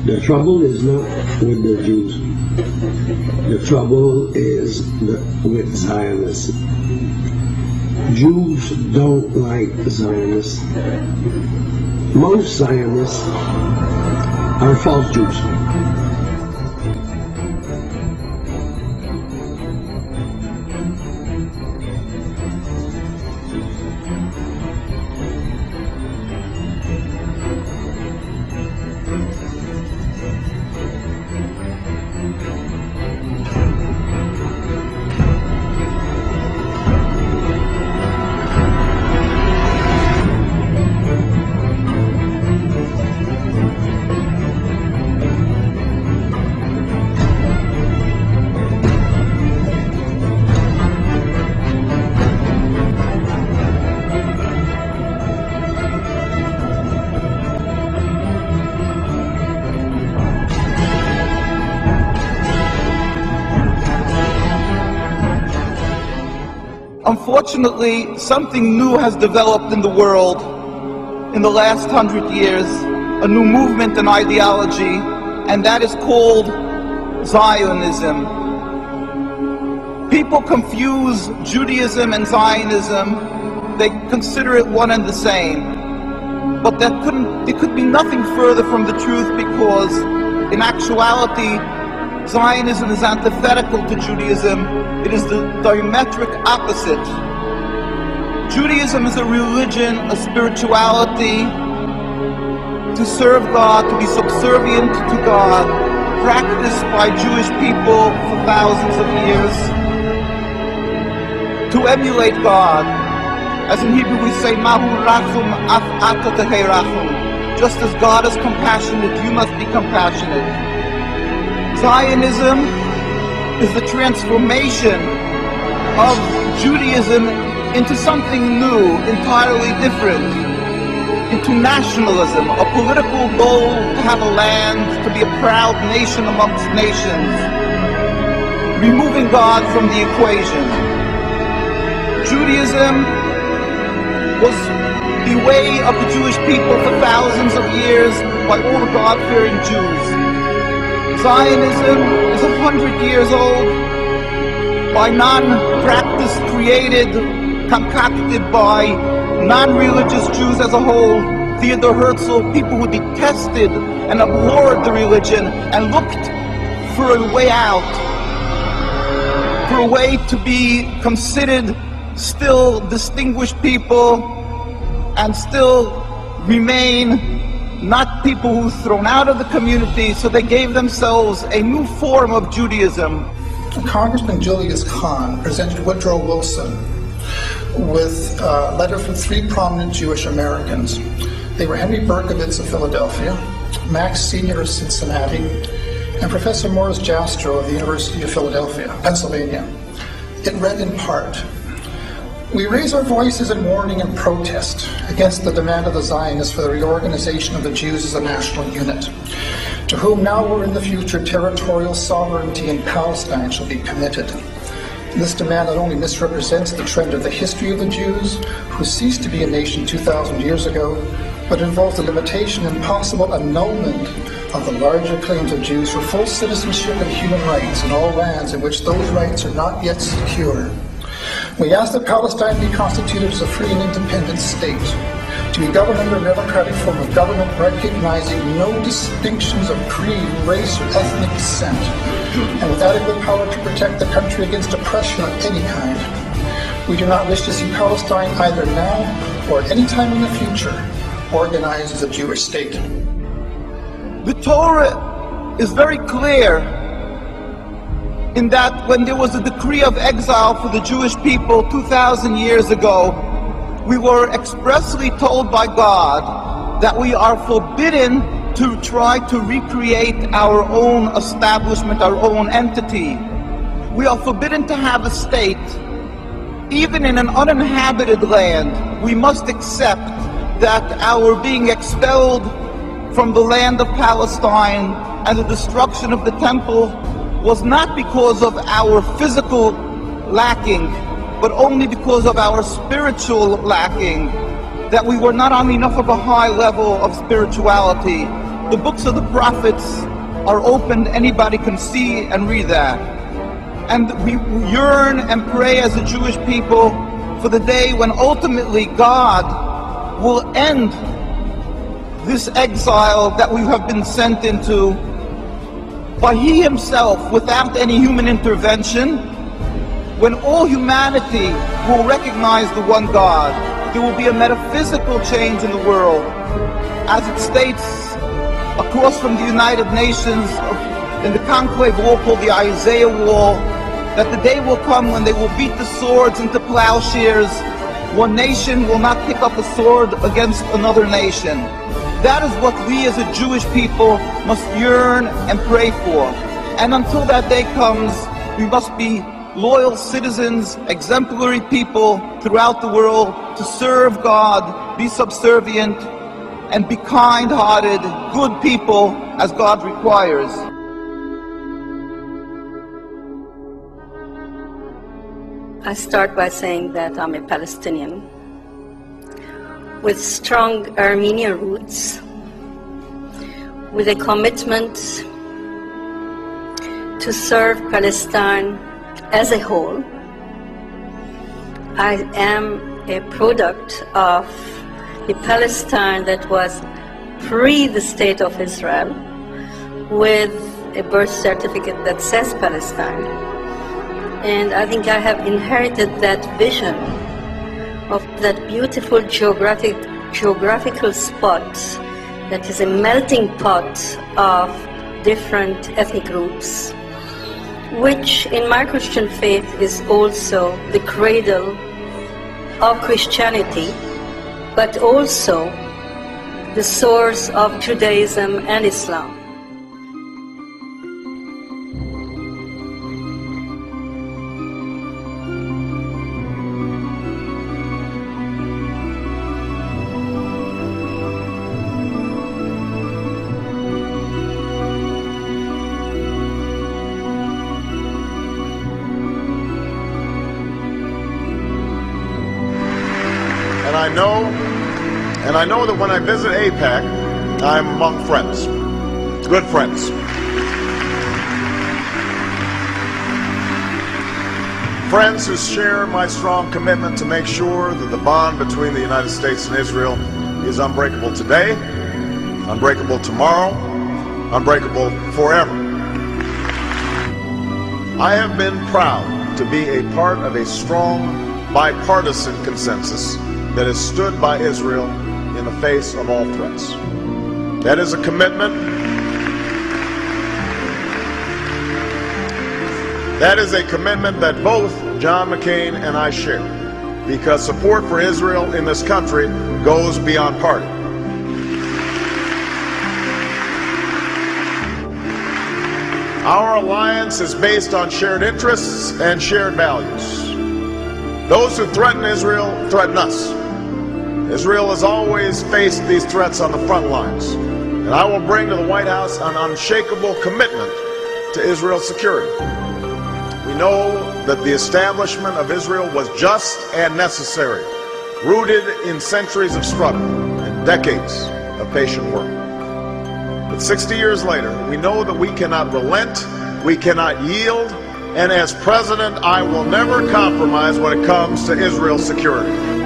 The trouble is not with the Jews. The trouble is with Zionists. Jews don't like Zionists. Most Zionists are false Jews. Unfortunately, something new has developed in the world in the last 100 years, a new movement and ideology, and that is called Zionism. People confuse Judaism and Zionism. They consider it one and the same. But it could be nothing further from the truth, because in actuality, Zionism is antithetical to Judaism. It is the diametric opposite. Judaism is a religion, a spirituality, to serve God, to be subservient to God, practiced by Jewish people for thousands of years, to emulate God. As in Hebrew we say, Mahu rachum af ata tehei rachum. Just as God is compassionate, you must be compassionate. Zionism is the transformation of Judaism into something new, entirely different, into nationalism, a political goal to have a land, to be a proud nation amongst nations, removing God from the equation. Judaism was the way of the Jewish people for thousands of years by all the God-fearing Jews. Zionism is 100 years old, by non-practice created, concocted by non-religious Jews as a whole, Theodor Herzl, people who detested and abhorred the religion and looked for a way out, for a way to be considered still distinguished people and still remain not people who were thrown out of the community, so they gave themselves a new form of Judaism. Congressman Julius Kahn presented Woodrow Wilson with a letter from three prominent Jewish Americans. They were Henry Berkowitz of Philadelphia, Max Senior of Cincinnati, and Professor Morris Jastrow of the University of Philadelphia, Pennsylvania. It read in part, "We raise our voices in warning and protest against the demand of the Zionists for the reorganization of the Jews as a national unit, to whom now or in the future territorial sovereignty in Palestine shall be committed. This demand not only misrepresents the trend of the history of the Jews, who ceased to be a nation 2,000 years ago, but involves the limitation and possible annulment of the larger claims of Jews for full citizenship and human rights in all lands in which those rights are not yet secure. We ask that Palestine be constituted as a free and independent state, to be governed under a democratic form of government recognizing no distinctions of creed, race, or ethnic descent, and with adequate power to protect the country against oppression of any kind. We do not wish to see Palestine either now or at any time in the future organized as a Jewish state." The Torah is very clear in that when there was a decree of exile for the Jewish people 2,000 years ago, we were expressly told by God that we are forbidden to try to recreate our own establishment, our own entity. We are forbidden to have a state. Even in an uninhabited land, we must accept that our being expelled from the land of Palestine and the destruction of the temple was not because of our physical lacking, but only because of our spiritual lacking, that we were not on enough of a high level of spirituality, The books of the prophets are open, anybody can see and read that. And we yearn and pray as a Jewish people for the day when ultimately God will end this exile that we have been sent into by He Himself, without any human intervention, when all humanity will recognize the one God. There will be a metaphysical change in the world. As it states across from the United Nations in the conclave wall called the Isaiah Wall, that the day will come when they will beat the swords into plowshares. One nation will not pick up a sword against another nation. That is what we as a Jewish people must yearn and pray for. And until that day comes, we must be loyal citizens, exemplary people throughout the world to serve God, be subservient, and be kind-hearted, good people as God requires. I start by saying that I'm a Palestinian with strong Armenian roots, with a commitment to serve Palestine as a whole. I am a product of a Palestine that was pre the State of Israel, with a birth certificate that says Palestine. And I think I have inherited that vision of that beautiful geographical spot that is a melting pot of different ethnic groups, which in my Christian faith is also the cradle of Christianity, but also the source of Judaism and Islam. And I know that when I visit AIPAC, I'm among friends, good friends. Friends who share my strong commitment to make sure that the bond between the United States and Israel is unbreakable today, unbreakable tomorrow, unbreakable forever. I have been proud to be a part of a strong bipartisan consensus that has stood by Israel in the face of all threats. That is a commitment. That is a commitment that both John McCain and I share, because support for Israel in this country goes beyond party. Our alliance is based on shared interests and shared values. Those who threaten Israel threaten us. Israel has always faced these threats on the front lines, and I will bring to the White House an unshakable commitment to Israel's security. We know that the establishment of Israel was just and necessary, rooted in centuries of struggle and decades of patient work. But 60 years later, we know that we cannot relent, we cannot yield, and as president, I will never compromise when it comes to Israel's security.